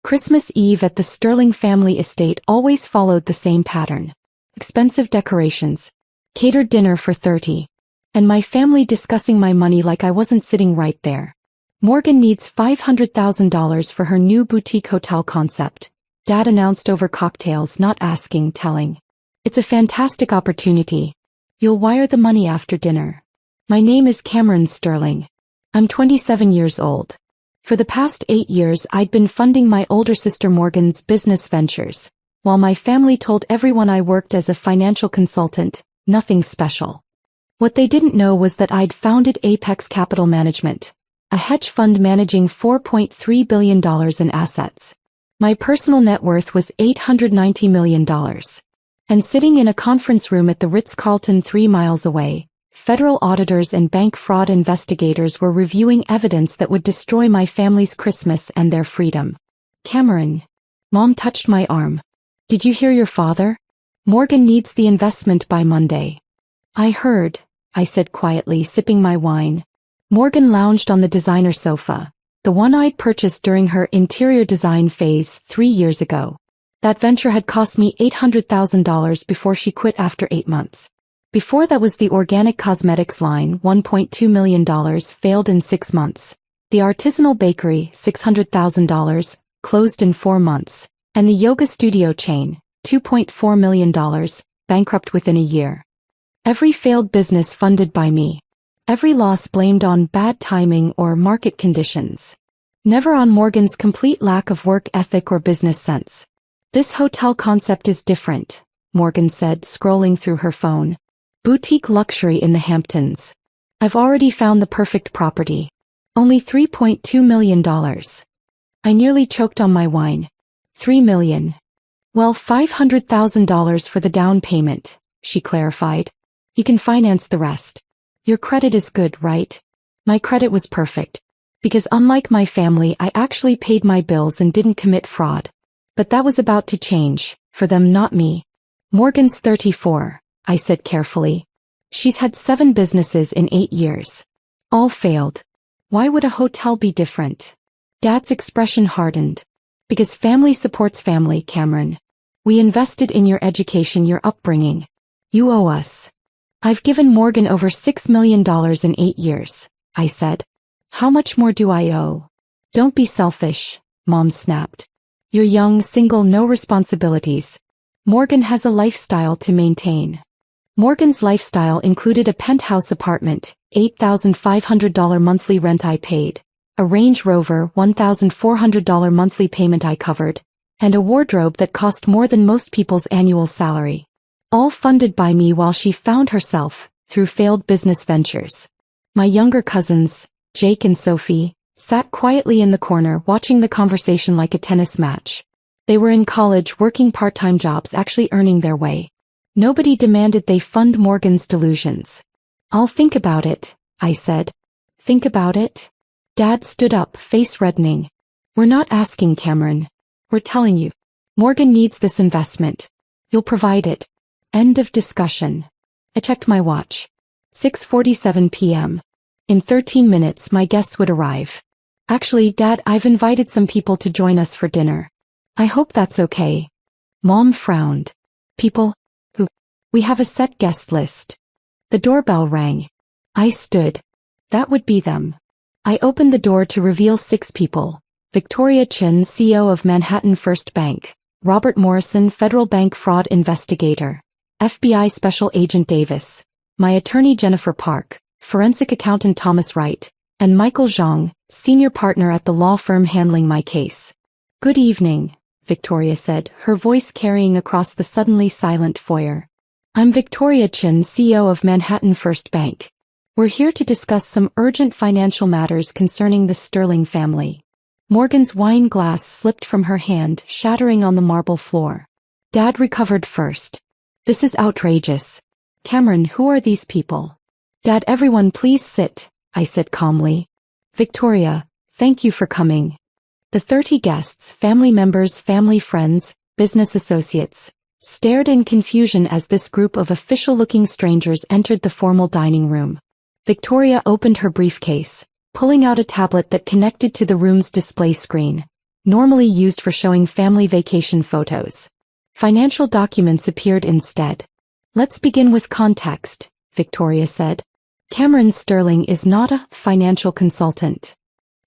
Christmas Eve at the Sterling family estate always followed the same pattern. Expensive decorations. Catered dinner for 30. And my family discussing my money like I wasn't sitting right there. Morgan needs $500,000 for her new boutique hotel concept. Dad announced over cocktails, not asking, telling. It's a fantastic opportunity. You'll wire the money after dinner. My name is Cameron Sterling. I'm 27 years old. For the past 8 years I'd been funding my older sister Morgan's business ventures, while my family told everyone I worked as a financial consultant, nothing special. What they didn't know was that I'd founded Apex Capital Management, a hedge fund managing $4.3 billion in assets. My personal net worth was $890 million. And sitting in a conference room at the Ritz-Carlton 3 miles away, federal auditors and bank fraud investigators were reviewing evidence that would destroy my family's Christmas and their freedom. Cameron. Mom touched my arm. Did you hear your father? Morgan needs the investment by Monday. I heard, I said quietly, sipping my wine. Morgan lounged on the designer sofa, the one I'd purchased during her interior design phase 3 years ago. That venture had cost me $800,000 before she quit after 8 months. Before that was the organic cosmetics line, $1.2 million, failed in 6 months. The artisanal bakery, $600,000, closed in 4 months. And the yoga studio chain, $2.4 million, bankrupt within a year. Every failed business funded by me. Every loss blamed on bad timing or market conditions. Never on Morgan's complete lack of work ethic or business sense. This hotel concept is different, Morgan said, scrolling through her phone. Boutique luxury in the Hamptons. I've already found the perfect property. Only $3.2 million. I nearly choked on my wine. $3 million. Well, $500,000 for the down payment, she clarified. You can finance the rest. Your credit is good, right? My credit was perfect. Because unlike my family, I actually paid my bills and didn't commit fraud. But that was about to change, for them, not me. Morgan's 34, I said carefully. She's had 7 businesses in 8 years. All failed. Why would a hotel be different? Dad's expression hardened. Because family supports family, Cameron. We invested in your education, your upbringing. You owe us. I've given Morgan over $6 million in 8 years, I said. How much more do I owe? Don't be selfish, Mom snapped. You're young, single, no responsibilities. Morgan has a lifestyle to maintain. Morgan's lifestyle included a penthouse apartment, $8,500 monthly rent I paid, a Range Rover, $1,400 monthly payment I covered, and a wardrobe that cost more than most people's annual salary. All funded by me while she found herself, through failed business ventures. My younger cousins, Jake and Sophie, sat quietly in the corner watching the conversation like a tennis match. They were in college working part-time jobs, actually earning their way. Nobody demanded they fund Morgan's delusions. I'll think about it, I said. Think about it? Dad stood up, face reddening. We're not asking, Cameron. We're telling you. Morgan needs this investment. You'll provide it. End of discussion. I checked my watch. 6:47 p.m. In 13 minutes my guests would arrive. Actually, Dad, I've invited some people to join us for dinner. I hope that's okay. Mom frowned. People? Who? We have a set guest list. The doorbell rang. I stood. That would be them. I opened the door to reveal 6 people. Victoria Chin, CEO of Manhattan First Bank. Robert Morrison, Federal Bank Fraud Investigator. FBI Special Agent Davis. My attorney Jennifer Park. Forensic accountant Thomas Wright. And Michael Zhang, senior partner at the law firm handling my case. Good evening, Victoria said, her voice carrying across the suddenly silent foyer. I'm Victoria Chin, CEO of Manhattan First Bank. We're here to discuss some urgent financial matters concerning the Sterling family. Morgan's wine glass slipped from her hand, shattering on the marble floor. Dad recovered first. This is outrageous. Cameron, who are these people? Dad, everyone please sit, I said calmly. Victoria, thank you for coming. The 30 guests, family members, family friends, business associates, stared in confusion as this group of official-looking strangers entered the formal dining room. Victoria opened her briefcase, pulling out a tablet that connected to the room's display screen. normally used for showing family vacation photos. Financial documents appeared instead. Let's begin with context, Victoria said. Cameron Sterling is not a financial consultant.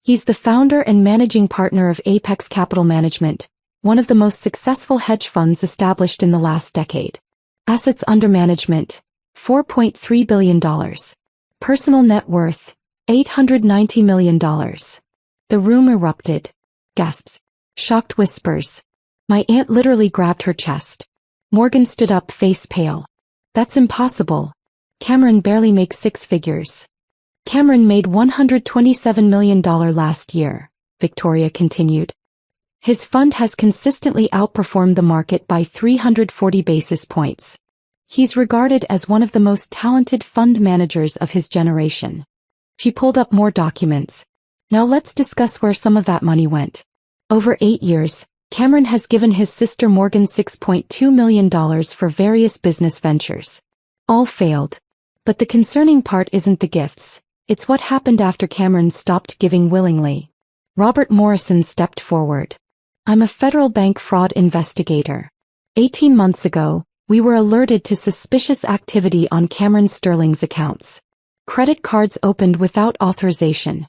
He's the founder and managing partner of Apex Capital Management, one of the most successful hedge funds established in the last decade. Assets under management, $4.3 billion. Personal net worth, $890 million. The room erupted. Gasps. Shocked whispers. My aunt literally grabbed her chest. Morgan stood up, face pale. That's impossible. Cameron barely makes six figures. Cameron made $127 million last year, Victoria continued. His fund has consistently outperformed the market by 340 basis points. He's regarded as one of the most talented fund managers of his generation. She pulled up more documents. Now let's discuss where some of that money went. Over 8 years, Cameron has given his sister Morgan $6.2 million for various business ventures. All failed. But the concerning part isn't the gifts, it's what happened after Cameron stopped giving willingly. Robert Morrison stepped forward. I'm a federal bank fraud investigator. 18 months ago, we were alerted to suspicious activity on Cameron Sterling's accounts. Credit cards opened without authorization.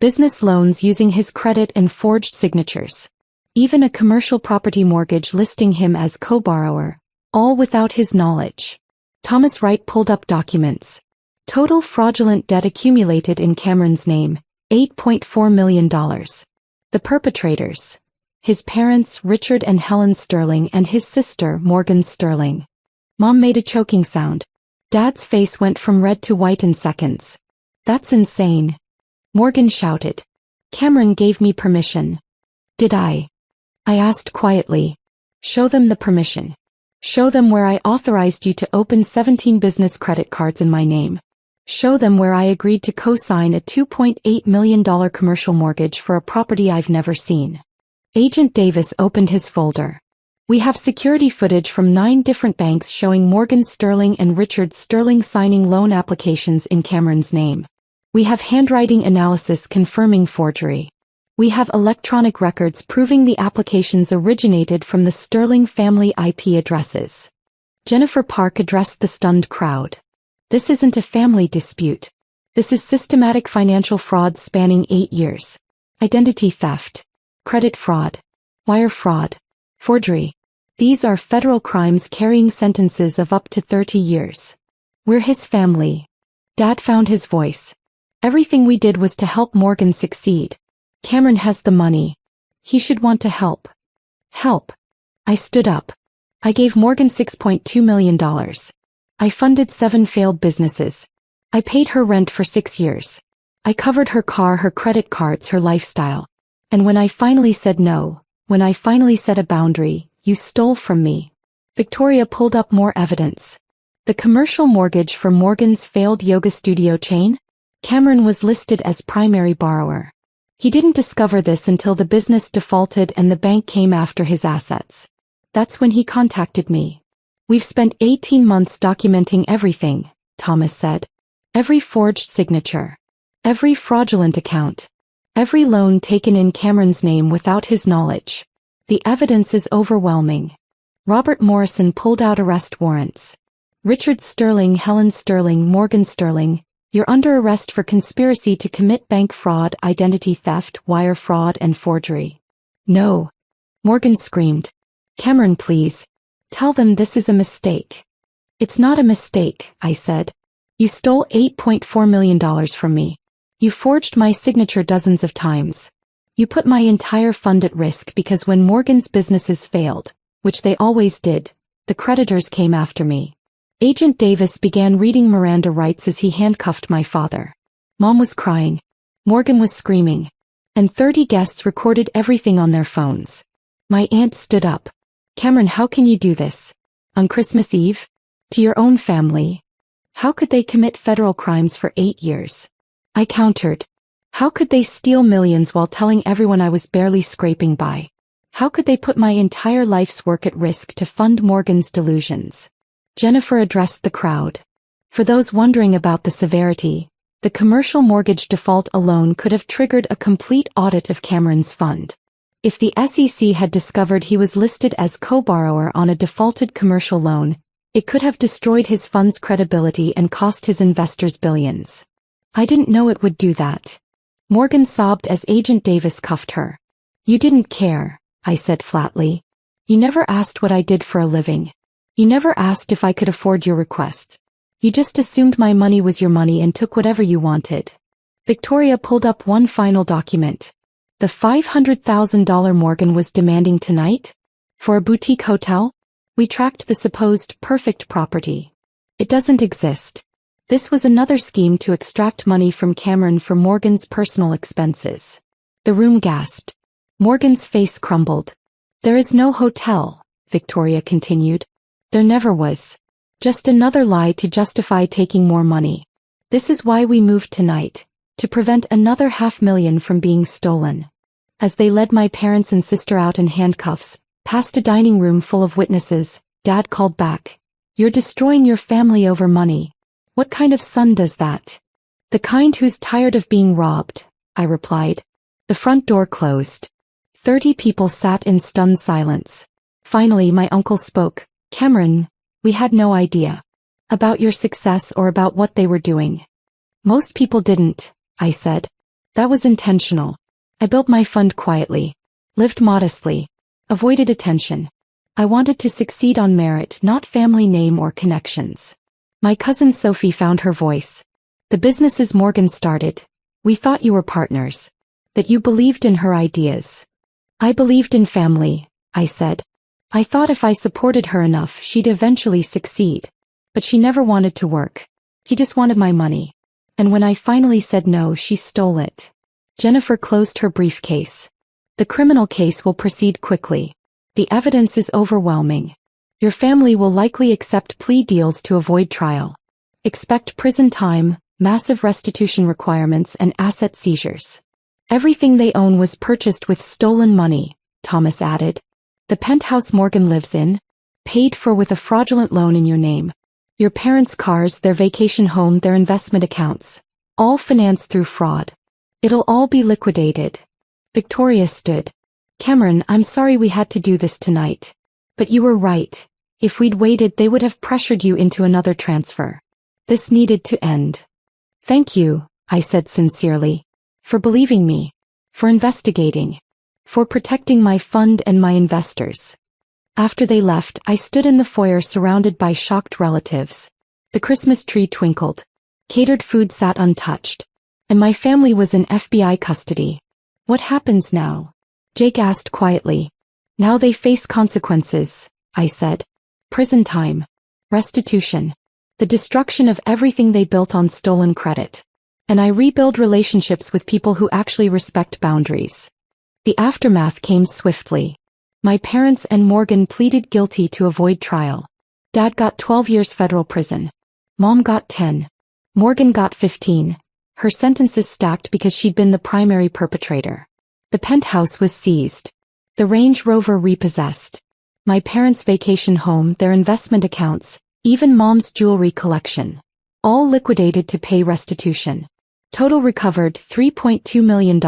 Business loans using his credit and forged signatures. Even a commercial property mortgage listing him as co-borrower, all without his knowledge. Thomas Wright pulled up documents. Total fraudulent debt accumulated in Cameron's name, $8.4 million. The perpetrators. His parents, Richard and Helen Sterling, and his sister, Morgan Sterling. Mom made a choking sound. Dad's face went from red to white in seconds. That's insane. Morgan shouted. Cameron gave me permission. Did I? I asked quietly. Show them the permission. Show them where I authorized you to open 17 business credit cards in my name. Show them where I agreed to co-sign a $2.8 million commercial mortgage for a property I've never seen. Agent Davis opened his folder. We have security footage from 9 different banks showing Morgan Sterling and Richard Sterling signing loan applications in Cameron's name. We have handwriting analysis confirming forgery. We have electronic records proving the applications originated from the Sterling family IP addresses. Jennifer Park addressed the stunned crowd. This isn't a family dispute. This is systematic financial fraud spanning 8 years. Identity theft. Credit fraud. Wire fraud. Forgery. These are federal crimes carrying sentences of up to 30 years. We're his family. Dad found his voice. Everything we did was to help Morgan succeed. Cameron has the money. He should want to help. Help. I stood up. I gave Morgan $6.2 million. I funded 7 failed businesses. I paid her rent for 6 years. I covered her car, her credit cards, her lifestyle. And when I finally said no, when I finally set a boundary, you stole from me. Victoria pulled up more evidence. The commercial mortgage for Morgan's failed yoga studio chain? Cameron was listed as primary borrower. He didn't discover this until the business defaulted and the bank came after his assets. That's when he contacted me. We've spent 18 months documenting everything, Thomas said. Every forged signature. Every fraudulent account. Every loan taken in Cameron's name without his knowledge. The evidence is overwhelming. Robert Morrison pulled out arrest warrants. Richard Sterling, Helen Sterling, Morgan Sterling, you're under arrest for conspiracy to commit bank fraud, identity theft, wire fraud, and forgery. No. Morgan screamed. Cameron, please. Tell them this is a mistake. It's not a mistake, I said. You stole $8.4 million from me. You forged my signature dozens of times. You put my entire fund at risk because when Morgan's businesses failed, which they always did, the creditors came after me. Agent Davis began reading Miranda rights as he handcuffed my father. Mom was crying. Morgan was screaming. And 30 guests recorded everything on their phones. My aunt stood up. Cameron, how can you do this? On Christmas Eve? To your own family? How could they commit federal crimes for 8 years? I countered. How could they steal millions while telling everyone I was barely scraping by? How could they put my entire life's work at risk to fund Morgan's delusions? Jennifer addressed the crowd. For those wondering about the severity, the commercial mortgage default alone could have triggered a complete audit of Cameron's fund. If the SEC had discovered he was listed as co-borrower on a defaulted commercial loan, it could have destroyed his fund's credibility and cost his investors billions. I didn't know it would do that. Morgan sobbed as Agent Davis cuffed her. You didn't care, I said flatly. You never asked what I did for a living. You never asked if I could afford your requests. You just assumed my money was your money and took whatever you wanted. Victoria pulled up one final document. The $500,000 Morgan was demanding tonight? For a boutique hotel? We tracked the supposed perfect property. It doesn't exist. This was another scheme to extract money from Cameron for Morgan's personal expenses. The room gasped. Morgan's face crumbled. There is no hotel, Victoria continued. There never was. Just another lie to justify taking more money. This is why we moved tonight, to prevent another $500,000 from being stolen. As they led my parents and sister out in handcuffs, past a dining room full of witnesses, Dad called back. You're destroying your family over money. What kind of son does that? The kind who's tired of being robbed, I replied. The front door closed. 30 people sat in stunned silence. Finally my uncle spoke. Cameron, we had no idea. About your success or about what they were doing. Most people didn't, I said. That was intentional. I built my fund quietly. Lived modestly. Avoided attention. I wanted to succeed on merit, not family name or connections. My cousin Sophie found her voice. The businesses Morgan started. We thought you were partners. That you believed in her ideas. I believed in family, I said. I thought if I supported her enough she'd eventually succeed. But she never wanted to work. He just wanted my money. And when I finally said no, she stole it. Jennifer closed her briefcase. The criminal case will proceed quickly. The evidence is overwhelming. Your family will likely accept plea deals to avoid trial. Expect prison time, massive restitution requirements and asset seizures. Everything they own was purchased with stolen money, Thomas added. The penthouse Morgan lives in? Paid for with a fraudulent loan in your name. Your parents' cars, their vacation home, their investment accounts. All financed through fraud. It'll all be liquidated. Victoria stood. Cameron, I'm sorry we had to do this tonight. But you were right. If we'd waited, they would have pressured you into another transfer. This needed to end. Thank you, I said sincerely. For believing me. For investigating. For protecting my fund and my investors. After they left, I stood in the foyer surrounded by shocked relatives. The Christmas tree twinkled. Catered food sat untouched. And my family was in FBI custody. What happens now? Jake asked quietly. Now they face consequences, I said. Prison time. Restitution. The destruction of everything they built on stolen credit. And I rebuild relationships with people who actually respect boundaries. The aftermath came swiftly. My parents and Morgan pleaded guilty to avoid trial. Dad got 12 years federal prison. Mom got 10. Morgan got 15. Her sentences stacked because she'd been the primary perpetrator. The penthouse was seized. The Range Rover repossessed. My parents' vacation home, their investment accounts, even Mom's jewelry collection. All liquidated to pay restitution. Total recovered $3.2 million.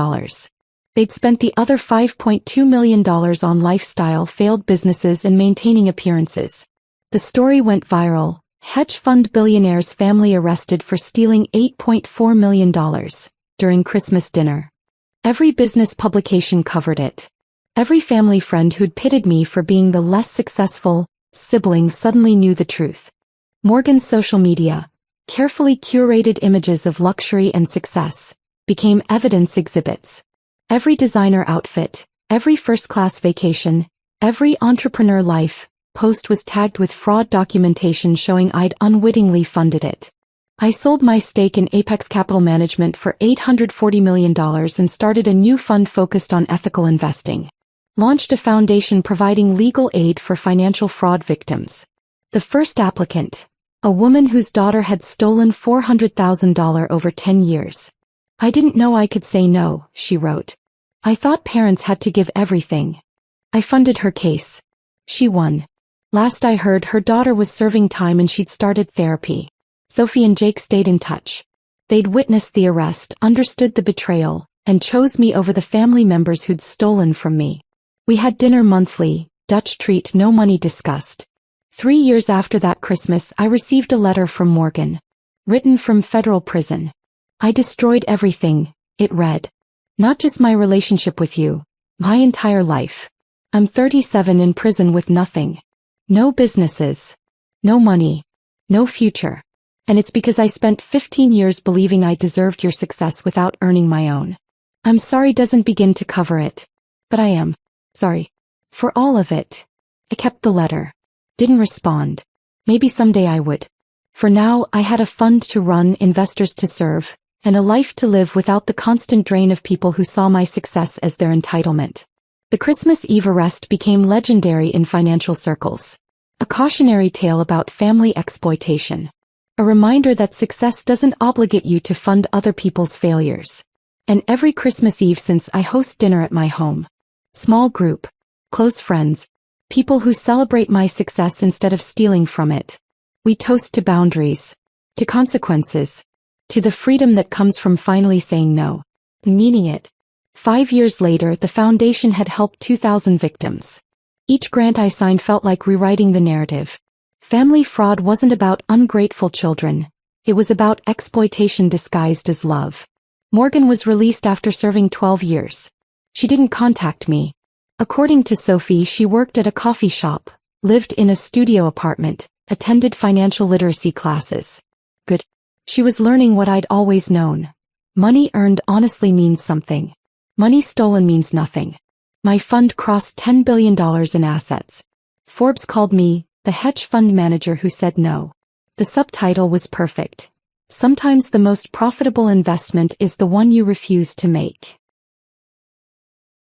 They'd spent the other $5.2 million on lifestyle, failed businesses and maintaining appearances. The story went viral. Hedge fund billionaire's family arrested for stealing $8.4 million during Christmas dinner. Every business publication covered it. Every family friend who'd pitted me for being the less successful sibling suddenly knew the truth. Morgan's social media, carefully curated images of luxury and success, became evidence exhibits. Every designer outfit, every first-class vacation, every entrepreneur life post was tagged with fraud documentation showing I'd unwittingly funded it. I sold my stake in Apex Capital Management for $840 million and started a new fund focused on ethical investing. Launched a foundation providing legal aid for financial fraud victims. The first applicant, a woman whose daughter had stolen $400,000 over 10 years. I didn't know I could say no, she wrote. I thought parents had to give everything. I funded her case. She won. Last I heard, her daughter was serving time and she'd started therapy. Sophie and Jake stayed in touch. They'd witnessed the arrest, understood the betrayal, and chose me over the family members who'd stolen from me. We had dinner monthly, Dutch treat, no money discussed. 3 years after that Christmas, I received a letter from Morgan. Written from federal prison. I destroyed everything, it read. Not just my relationship with you, my entire life. I'm 37 in prison with nothing. No businesses. No money. No future. And it's because I spent 15 years believing I deserved your success without earning my own. I'm sorry doesn't begin to cover it. But I am sorry. For all of it. I kept the letter. Didn't respond. Maybe someday I would. For now, I had a fund to run, investors to serve, and a life to live without the constant drain of people who saw my success as their entitlement. The Christmas Eve arrest became legendary in financial circles. A cautionary tale about family exploitation. A reminder that success doesn't obligate you to fund other people's failures. And every Christmas Eve since, I host dinner at my home. Small group. Close friends. People who celebrate my success instead of stealing from it. We toast to boundaries. To consequences. To the freedom that comes from finally saying no. And meaning it. 5 years later, the foundation had helped 2,000 victims. Each grant I signed felt like rewriting the narrative. Family fraud wasn't about ungrateful children. It was about exploitation disguised as love. Morgan was released after serving 12 years. She didn't contact me. According to Sophie, she worked at a coffee shop, lived in a studio apartment, attended financial literacy classes. Good. She was learning what I'd always known. Money earned honestly means something. Money stolen means nothing. My fund crossed $10 billion in assets. Forbes called me the hedge fund manager who said no. The subtitle was perfect. Sometimes the most profitable investment is the one you refuse to make.